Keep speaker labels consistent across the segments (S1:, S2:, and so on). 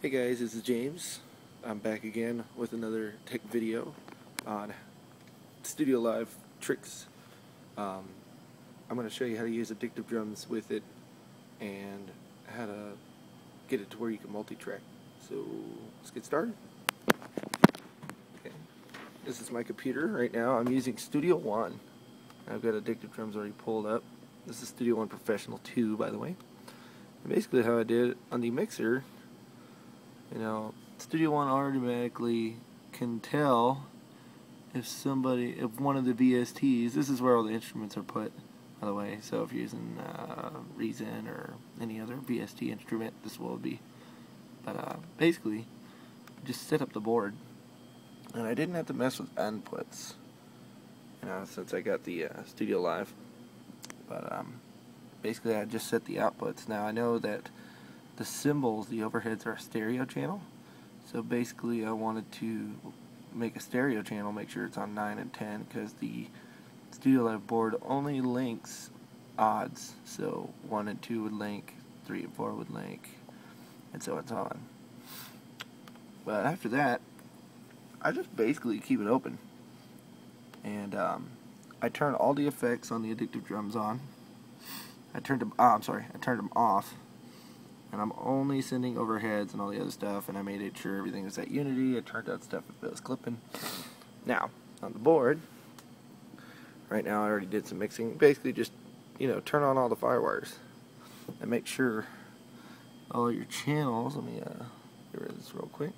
S1: Hey guys, this is James. I'm back again with another tech video on Studiolive tricks. I'm going to show you how to use Addictiv drums with it and how to get it to where you can multi-track. So let's get started. Okay. This is my computer right now. I'm using Studio One. I've got Addictiv drums already pulled up. This is Studio One Professional 2, by the way. And basically how I did it on the mixer, Studio One automatically can tell if one of the VSTs, this is where all the instruments are put, by the way, so if you're using Reason or any other VST instrument, this will be. But basically, just set up the board, and I didn't have to mess with inputs, since I got the Studiolive. But basically, I just set the outputs. Now I know that the cymbals, the overheads, are a stereo channel. So basically I wanted to make a stereo channel, make sure it's on 9 and 10, because the Studiolive board only links odds. So 1 and 2 would link, 3 and 4 would link, and so it's on. But after that, I just basically keep it open. And I turn all the effects on the Addictiv drums on. I turned them off. And I'm only sending overheads and all the other stuff, and I made sure everything was at unity. I turned out stuff if it was clipping. Now, on the board, right now I already did some mixing. Basically just, turn on all the firewires and make sure all your channels, let me get rid of this real quick.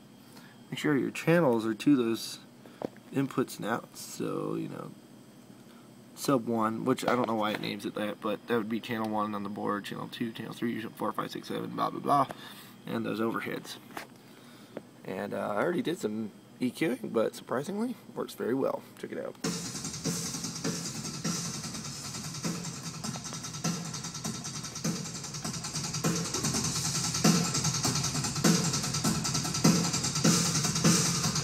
S1: Make sure your channels are to those inputs and outs. So, sub 1, which I don't know why it names it that, but that would be channel 1 on the board, channel 2, channel 3, 4, 5, 6, 7, blah, blah, blah, and those overheads. And I already did some EQing, but surprisingly, works very well. Check it out.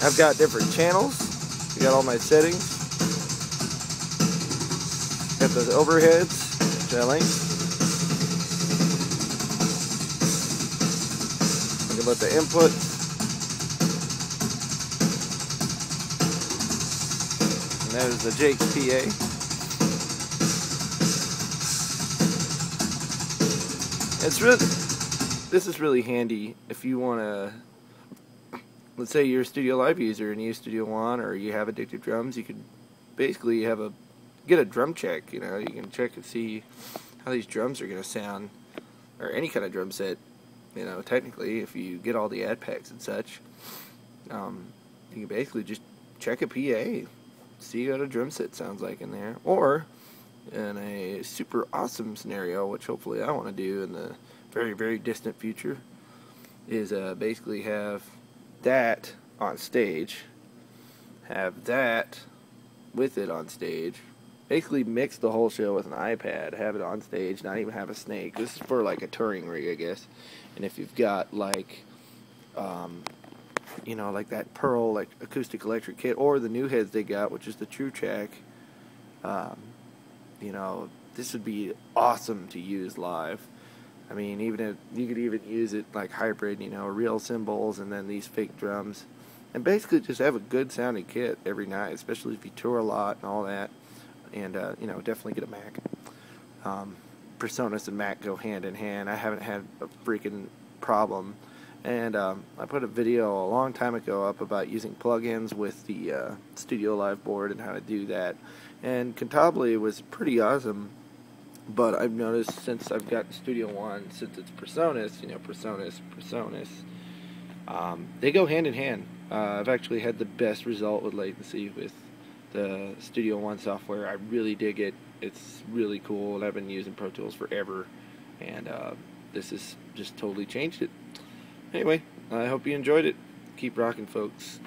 S1: I've got different channels. I got all my settings. Got those overheads, gelling. Think about the inputs. And that is the Jake's PA. This is really handy if you want to, let's say you're a Studiolive user and you use Studio One or you have Addictiv drums, you could basically get a drum check. You can check and see how these drums are going to sound, or any kind of drum set. Technically, if you get all the ad packs and such, you can basically just check a PA, see what a drum set sounds like in there. Or in a super awesome scenario, which hopefully I want to do in the very, very distant future, is basically have that on stage, have that with it on stage. Basically mix the whole show with an iPad, have it on stage, not even have a snake. This is for like a touring rig, I guess. And if you've got like, like that Pearl acoustic electric kit, or the new heads they got, which is the True Track, this would be awesome to use live. I mean, even if you could even use it like hybrid, real cymbals and then these fake drums, and basically just have a good sounding kit every night, especially if you tour a lot and all that. And, definitely get a Mac. Presonus and Mac go hand in hand. I haven't had a freaking problem. And I put a video a long time ago up about using plugins with the Studiolive board and how to do that. And Cantabile was pretty awesome. But I've noticed since I've got Studio One, since it's Presonus, Presonus, they go hand in hand. I've actually had the best result with latency with the Studio One software. I really dig it. It's really cool, and I've been using Pro Tools forever, and this has just totally changed it. Anyway, I hope you enjoyed it. Keep rocking, folks.